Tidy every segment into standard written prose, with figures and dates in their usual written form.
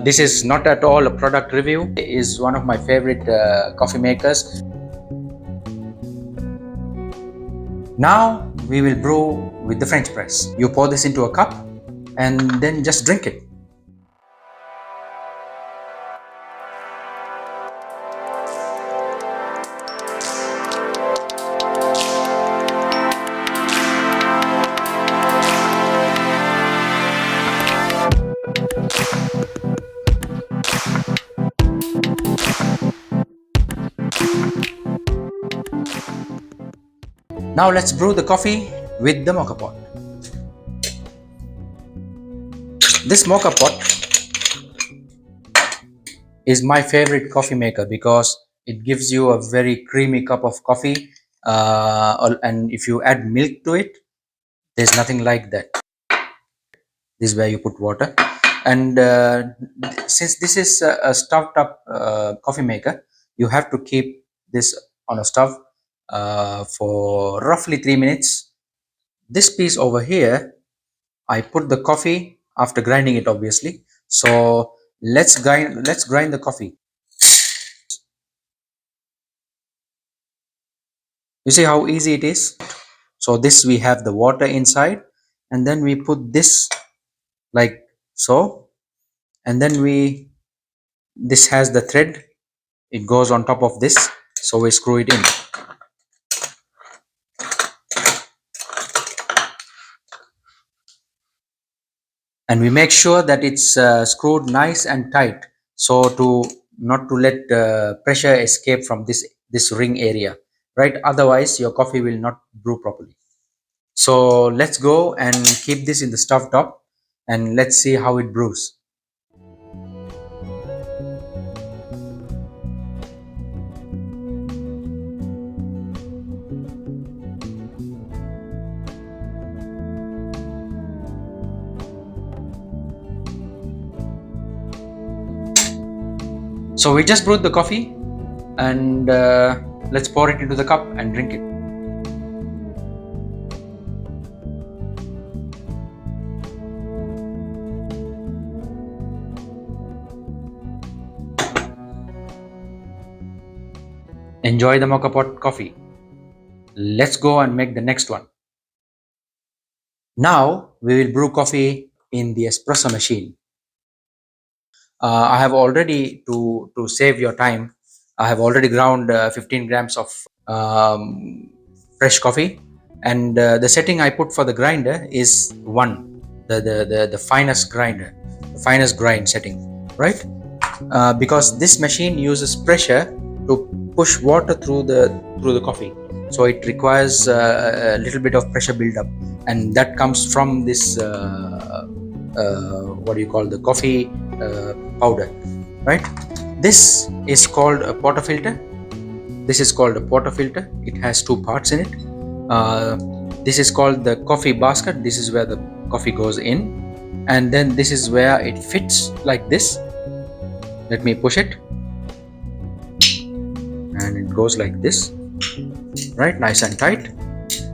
This is not at all a product review. It is one of my favorite coffee makers. Now we will brew with the French press. You pour this into a cup and then just drink it. Now let's brew the coffee with the moka pot. This moka pot is my favorite coffee maker because it gives you a very creamy cup of coffee, and if you add milk to it, there's nothing like that. This is where you put water, and since this is a stoved up coffee maker, you have to keep this on a stove for roughly 3 minutes. This piece over here, I put the coffee after grinding it, obviously. So let's grind the coffee. You see how easy it is? So this, we have the water inside, and then we put this like so, and then this has the thread. It goes on top of this, so we screw it in. And we make sure that it's screwed nice and tight, so to not to let pressure escape from this ring area, right? Otherwise your coffee will not brew properly. So let's go and keep this in the stove top, and let's see how it brews. So we just brewed the coffee, and let's pour it into the cup and drink it. Enjoy the moka pot coffee. Let's go and make the next one. Now we will brew coffee in the espresso machine. I have already, to save your time, I have already ground 15 grams of fresh coffee, and the setting I put for the grinder is 1, the finest grind setting, right? Because this machine uses pressure to push water through the coffee, so it requires a little bit of pressure buildup, and that comes from this what do you call, the coffee powder, right? This is called a portafilter. It has 2 parts in it. This is called the coffee basket. This is where the coffee goes in, and then this is where it fits like this. Let me push it, and it goes like this, right? Nice and tight.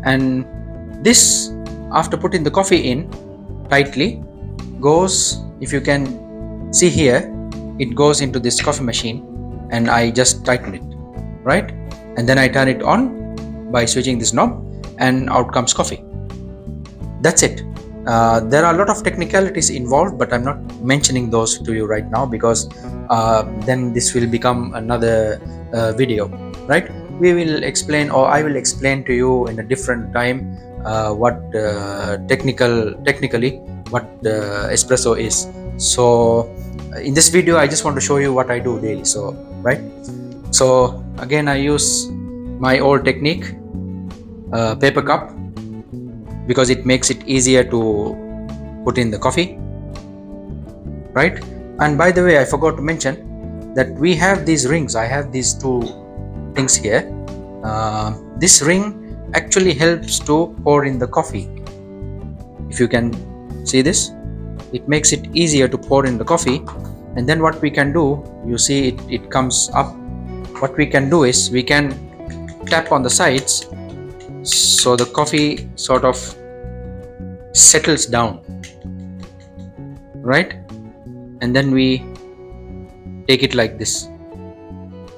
And this, after putting the coffee in tightly, goes, if you can see here, it goes into this coffee machine, and I just tighten it, right? And then I turn it on by switching this knob, and out comes coffee. That's it. There are a lot of technicalities involved, but I'm not mentioning those to you right now, because then this will become another video, right? We will explain, or I will explain to you in a different time what technically what espresso is. So in this video I just want to show you what I do daily. So right, so again I use my old technique, paper cup, because it makes it easier to put in the coffee, right? And by the way, I forgot to mention that we have these rings. I have these 2 things here. This ring actually helps to pour in the coffee. If you can see this, it makes it easier to pour in the coffee. And then what we can do, you see it comes up. What we can do is we can tap on the sides, so the coffee sort of settles down, right? and then we take it like this,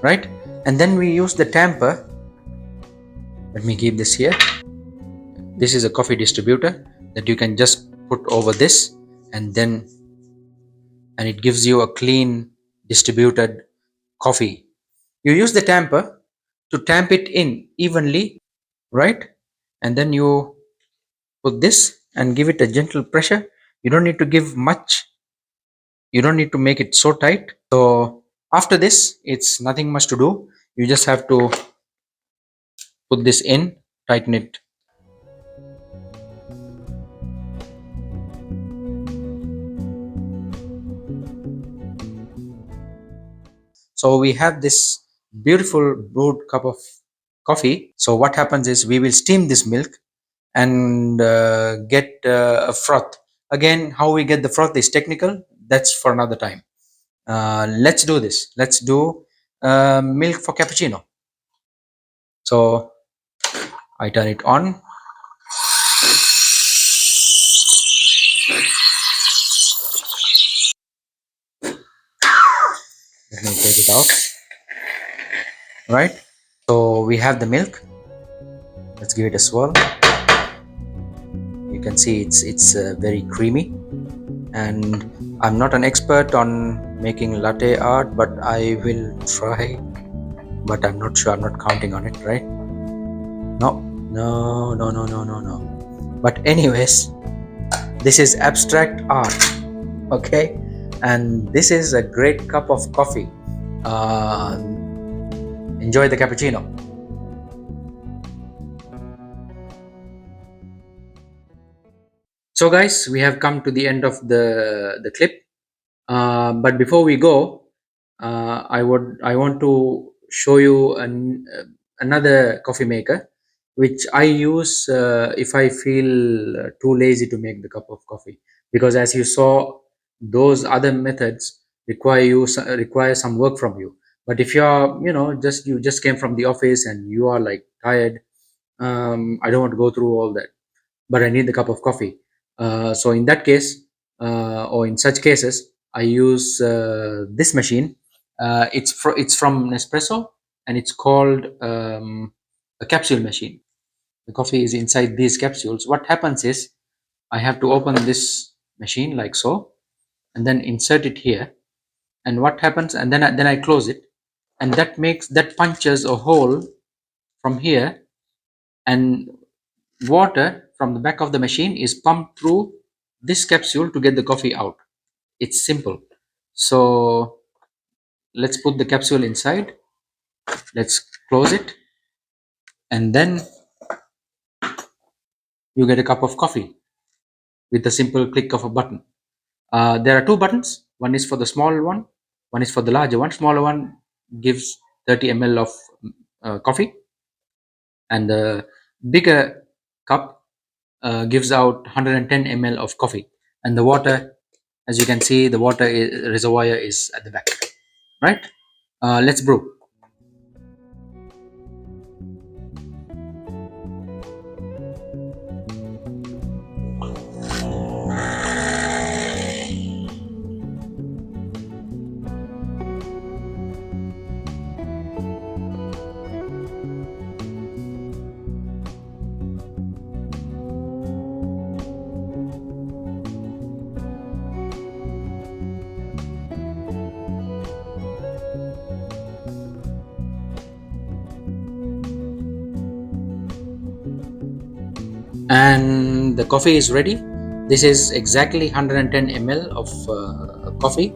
right? And then we use the tamper. Let me keep this here. This is a coffee distributor that you can just put over this, and then and it gives you a clean distributed coffee. You use the tamper to tamp it in evenly, right? And then you put this and give it a gentle pressure. You don't need to give much, you don't need to make it so tight. So after this, it's nothing much to do. You just have to put this in, tighten it. So we have this beautiful brewed cup of coffee. So what happens is we will steam this milk and get a froth. Again, how we get the froth is technical. That's for another time. Let's do this. Let's do milk for cappuccino. So I turn it on. Let me take it out. Right. So we have the milk. Let's give it a swirl. You can see it's very creamy, and I'm not an expert on making latte art, but I will try. But I'm not sure. I'm not counting on it, right? No, no, no, no, no, no, no. But anyways, this is abstract art, okay? And this is a great cup of coffee. Uh, enjoy the cappuccino. So guys, we have come to the end of the clip. But before we go, I want to show you another coffee maker, which I use if I feel too lazy to make the cup of coffee. Because as you saw, those other methods require some work from you. But if you're you just came from the office and you are like tired, I don't want to go through all that, but I need the cup of coffee. So in that case, or in such cases, I use this machine. It's from Nespresso, and it's called a capsule machine. The coffee is inside these capsules. What happens is I have to open this machine like so, and then insert it here. And what happens? And then I close it, and that punches a hole from here, and water from the back of the machine is pumped through this capsule to get the coffee out. It's simple. So let's put the capsule inside. Let's close it, and then you get a cup of coffee with a simple click of a button. There are two buttons. One is for the small one is for the larger one. Smaller one gives 30 ml of coffee, and the bigger cup gives out 110 ml of coffee. And the water, as you can see, the water reservoir is at the back, right? Let's brew. And the coffee is ready. This is exactly 110 ml of coffee.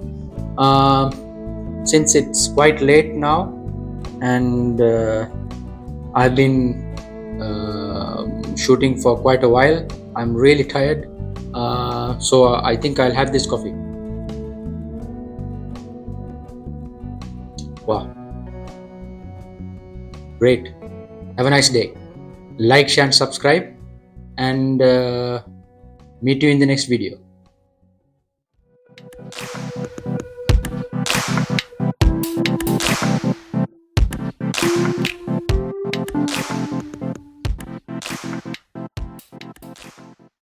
Since it's quite late now, and I've been shooting for quite a while, I'm really tired, so I think I'll have this coffee. Wow, great. Have a nice day. Like, share and subscribe, and meet you in the next video.